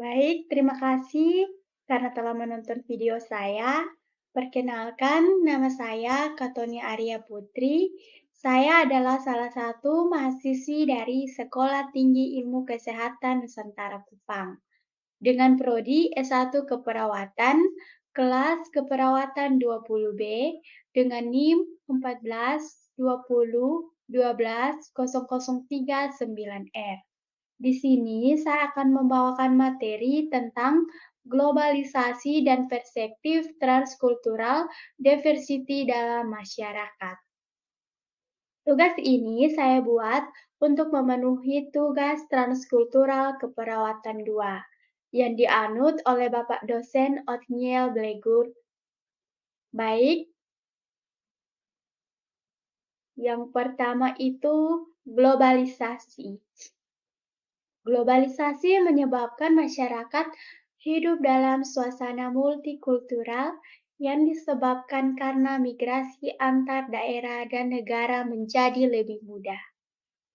Baik, terima kasih karena telah menonton video saya. Perkenalkan, nama saya Katoni Arya Putri. Saya adalah salah satu mahasiswi dari Sekolah Tinggi Ilmu Kesehatan Nusantara Kupang dengan prodi S1 Keperawatan, kelas Keperawatan 20B dengan NIM 14 20 12 0039R. Di sini saya akan membawakan materi tentang globalisasi dan perspektif transkultural diversity dalam masyarakat. Tugas ini saya buat untuk memenuhi tugas transkultural keperawatan 2 yang dianut oleh Bapak dosen Othniel Blegur. Baik, yang pertama itu globalisasi. Globalisasi menyebabkan masyarakat hidup dalam suasana multikultural yang disebabkan karena migrasi antar daerah dan negara menjadi lebih mudah.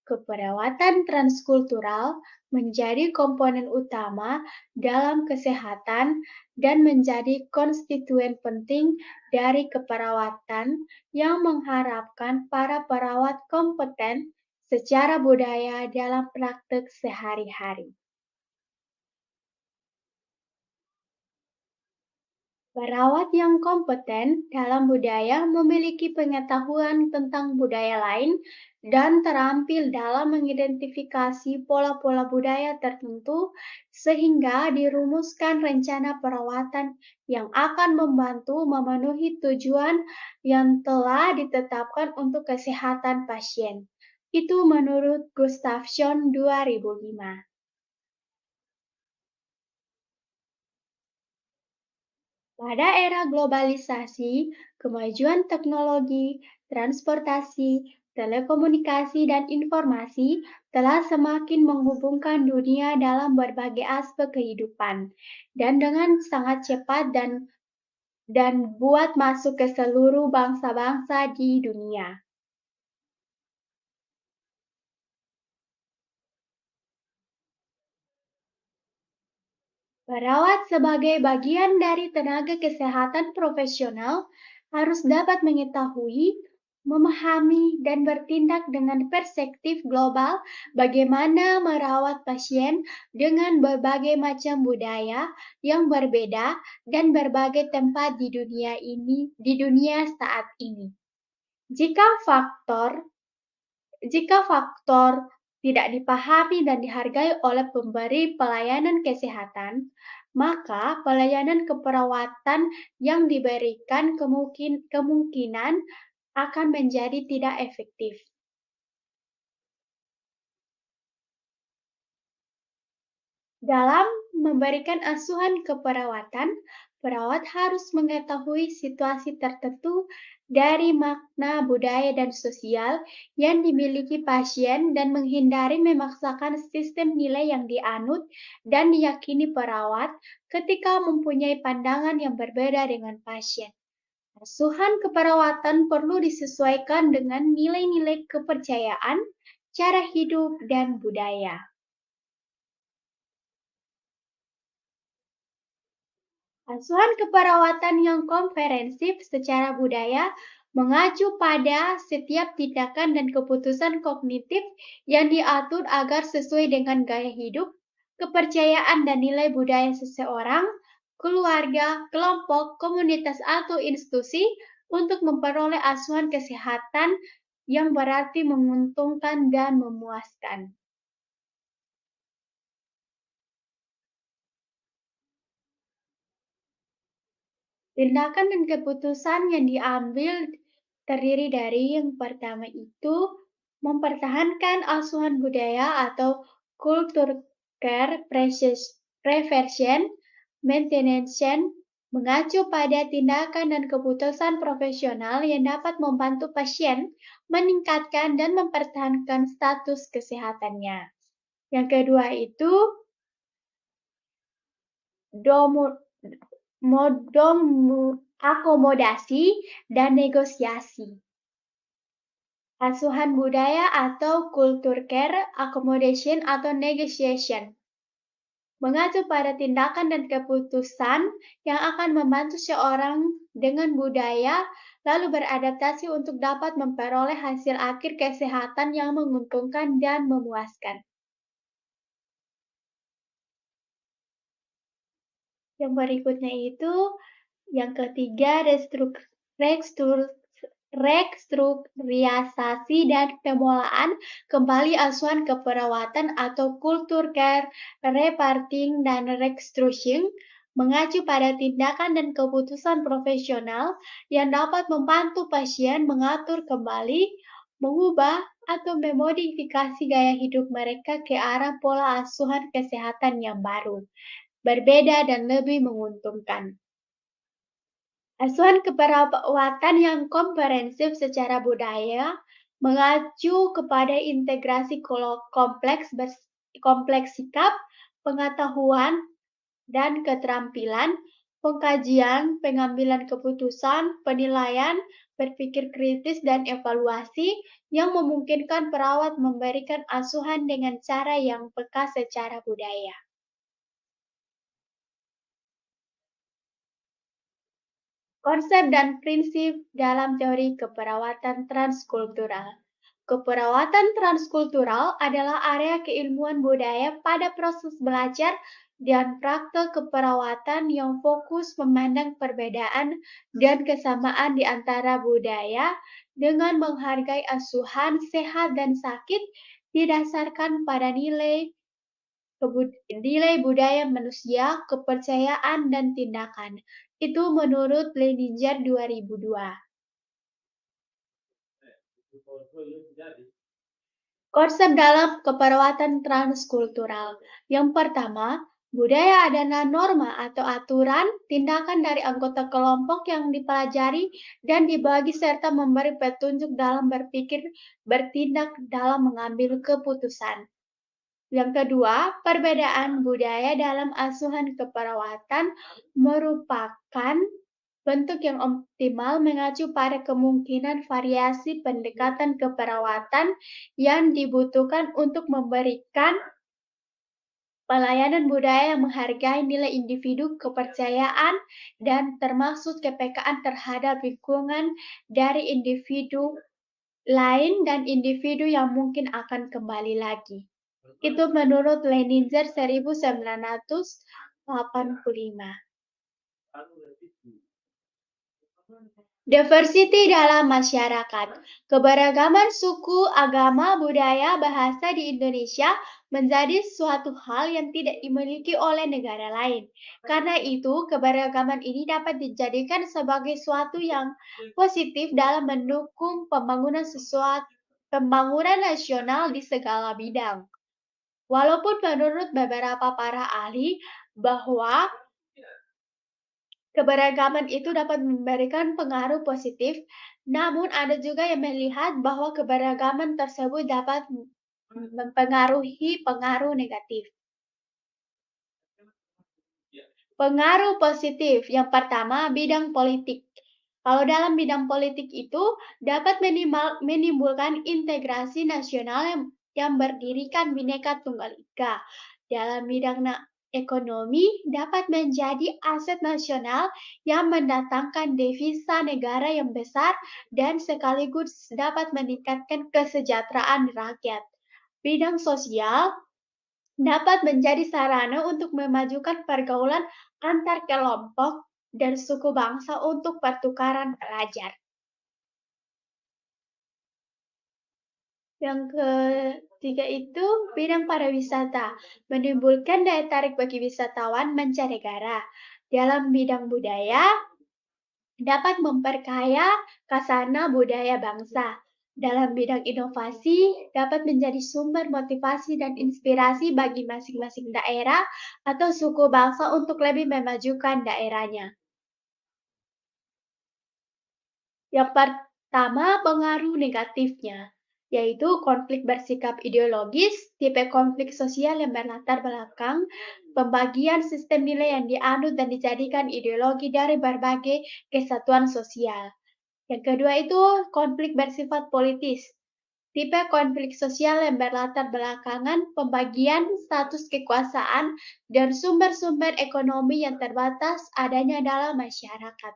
Keperawatan transkultural menjadi komponen utama dalam kesehatan dan menjadi konstituen penting dari keperawatan yang mengharapkan para perawat kompeten secara budaya dalam praktek sehari-hari. Perawat yang kompeten dalam budaya memiliki pengetahuan tentang budaya lain dan terampil dalam mengidentifikasi pola-pola budaya tertentu sehingga dirumuskan rencana perawatan yang akan membantu memenuhi tujuan yang telah ditetapkan untuk kesehatan pasien. Itu menurut Gustafsson 2005. Pada era globalisasi, kemajuan teknologi, transportasi, telekomunikasi, dan informasi telah semakin menghubungkan dunia dalam berbagai aspek kehidupan, dan dengan sangat cepat dan buat masuk ke seluruh bangsa-bangsa di dunia. Perawat sebagai bagian dari tenaga kesehatan profesional harus dapat mengetahui, memahami, dan bertindak dengan perspektif global bagaimana merawat pasien dengan berbagai macam budaya yang berbeda dan berbagai tempat di dunia saat ini. Jika faktor jika faktor tidak dipahami dan dihargai oleh pemberi pelayanan kesehatan, maka pelayanan keperawatan yang diberikan kemungkinan akan menjadi tidak efektif. Dalam memberikan asuhan keperawatan, perawat harus mengetahui situasi tertentu dari makna budaya dan sosial yang dimiliki pasien dan menghindari memaksakan sistem nilai yang dianut dan diyakini perawat ketika mempunyai pandangan yang berbeda dengan pasien. Asuhan keperawatan perlu disesuaikan dengan nilai-nilai kepercayaan, cara hidup, dan budaya. Asuhan keperawatan yang komprehensif secara budaya mengacu pada setiap tindakan dan keputusan kognitif yang diatur agar sesuai dengan gaya hidup, kepercayaan dan nilai budaya seseorang, keluarga, kelompok, komunitas atau institusi untuk memperoleh asuhan kesehatan yang berarti menguntungkan dan memuaskan. Tindakan dan keputusan yang diambil terdiri dari yang pertama itu mempertahankan asuhan budaya atau culture care prevention maintenance mengacu pada tindakan dan keputusan profesional yang dapat membantu pasien meningkatkan dan mempertahankan status kesehatannya. Yang kedua itu domo akomodasi dan negosiasi. Asuhan budaya atau culture care, accommodation atau negotiation. mengacu pada tindakan dan keputusan yang akan membantu seorang dengan budaya lalu beradaptasi untuk dapat memperoleh hasil akhir kesehatan yang menguntungkan dan memuaskan. Yang berikutnya itu, yang ketiga, restrukturisasi dan pemulaan kembali asuhan keperawatan atau kultur care reparting dan restructuring mengacu pada tindakan dan keputusan profesional yang dapat membantu pasien mengatur kembali, mengubah, atau memodifikasi gaya hidup mereka ke arah pola asuhan kesehatan yang baru, berbeda dan lebih menguntungkan. Asuhan keperawatan yang komprehensif secara budaya mengacu kepada integrasi kompleks sikap, pengetahuan, dan keterampilan, pengkajian, pengambilan keputusan, penilaian, berpikir kritis, dan evaluasi yang memungkinkan perawat memberikan asuhan dengan cara yang peka secara budaya. Konsep dan prinsip dalam teori keperawatan transkultural. Keperawatan transkultural adalah area keilmuan budaya pada proses belajar dan praktek keperawatan yang fokus memandang perbedaan dan kesamaan di antara budaya dengan menghargai asuhan sehat dan sakit didasarkan pada nilai budaya manusia, kepercayaan, dan tindakan. Itu menurut Leininger 2002. Konsep dalam keperawatan transkultural. Yang pertama, budaya adalah norma atau aturan tindakan dari anggota kelompok yang dipelajari dan dibagi serta memberi petunjuk dalam berpikir, bertindak dalam mengambil keputusan. Yang kedua, perbedaan budaya dalam asuhan keperawatan merupakan bentuk yang optimal mengacu pada kemungkinan variasi pendekatan keperawatan yang dibutuhkan untuk memberikan pelayanan budaya yang menghargai nilai individu, kepercayaan, dan termasuk kepekaan terhadap lingkungan dari individu lain dan individu yang mungkin akan kembali lagi. Itu menurut Leininger 1985. Diversity dalam masyarakat. Keberagaman suku, agama, budaya, bahasa di Indonesia menjadi suatu hal yang tidak dimiliki oleh negara lain. Karena itu, keberagaman ini dapat dijadikan sebagai suatu yang positif dalam mendukung pembangunan nasional di segala bidang. Walaupun menurut beberapa para ahli bahwa keberagaman itu dapat memberikan pengaruh positif, namun ada juga yang melihat bahwa keberagaman tersebut dapat mempengaruhi pengaruh negatif. Pengaruh positif, yang pertama, bidang politik. Kalau dalam bidang politik itu dapat menimbulkan integrasi nasional yang berdirikan Bhinneka Tunggal Ika. Dalam bidang ekonomi dapat menjadi aset nasional yang mendatangkan devisa negara yang besar dan sekaligus dapat meningkatkan kesejahteraan rakyat. Bidang sosial dapat menjadi sarana untuk memajukan pergaulan antar kelompok dan suku bangsa untuk pertukaran pelajar. Yang ketiga itu bidang pariwisata, menimbulkan daya tarik bagi wisatawan mancanegara. Dalam bidang budaya, dapat memperkaya kasana budaya bangsa. Dalam bidang inovasi, dapat menjadi sumber motivasi dan inspirasi bagi masing-masing daerah atau suku bangsa untuk lebih memajukan daerahnya. Yang pertama, pengaruh negatifnya, yaitu konflik bersikap ideologis, tipe konflik sosial yang berlatar belakang pembagian sistem nilai yang dianut dan dijadikan ideologi dari berbagai kesatuan sosial. Yang kedua itu konflik bersifat politis, Tipe konflik sosial yang berlatar belakangan pembagian status kekuasaan dan sumber-sumber ekonomi yang terbatas adanya dalam masyarakat.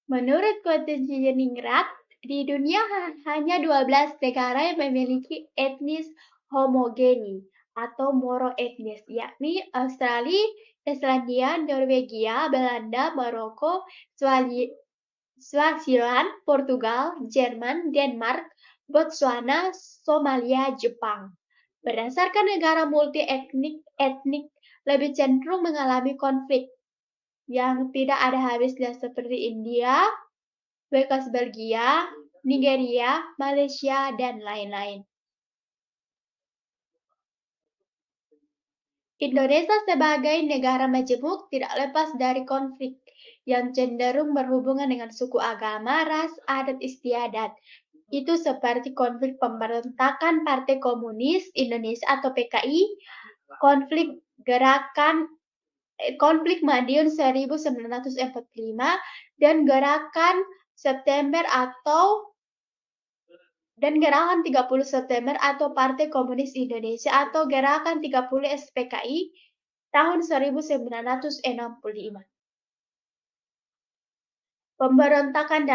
Menurut Kontingeningrat, di dunia hanya 12 negara yang memiliki etnis homogeni atau monoetnis, yakni Australia, Islandia, Norwegia, Belanda, Maroko, Swaziland, Portugal, Jerman, Denmark, Botswana, Somalia, Jepang. Berdasarkan negara multi-etnik lebih cenderung mengalami konflik yang tidak ada habisnya seperti India, bekas Belgia, Nigeria, Malaysia, dan lain-lain. Indonesia sebagai negara majemuk tidak lepas dari konflik yang cenderung berhubungan dengan suku agama, ras, adat istiadat. Itu seperti konflik pemberontakan Partai Komunis Indonesia atau PKI, konflik gerakan konflik Madiun 1945 dan gerakan September dan gerakan 30 September atau Partai Komunis Indonesia atau gerakan 30 SPKI tahun 1965. Pemberontakan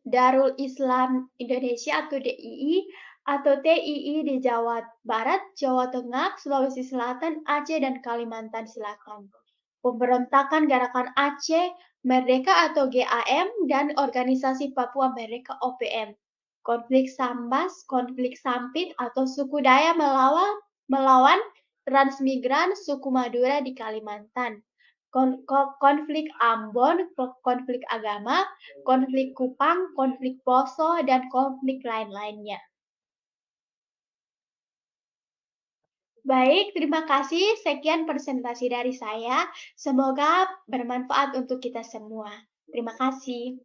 Darul Islam Indonesia atau DII atau TII di Jawa Barat, Jawa Tengah, Sulawesi Selatan, Aceh, dan Kalimantan Selatan. Pemberontakan Gerakan Aceh Merdeka atau GAM dan Organisasi Papua Merdeka OPM. Konflik Sambas, konflik Sampit atau suku Daya melawan transmigran suku Madura di Kalimantan. Konflik Ambon, konflik agama, konflik Kupang, konflik Poso, dan konflik lain-lainnya. Baik, terima kasih. Sekian presentasi dari saya. Semoga bermanfaat untuk kita semua. Terima kasih.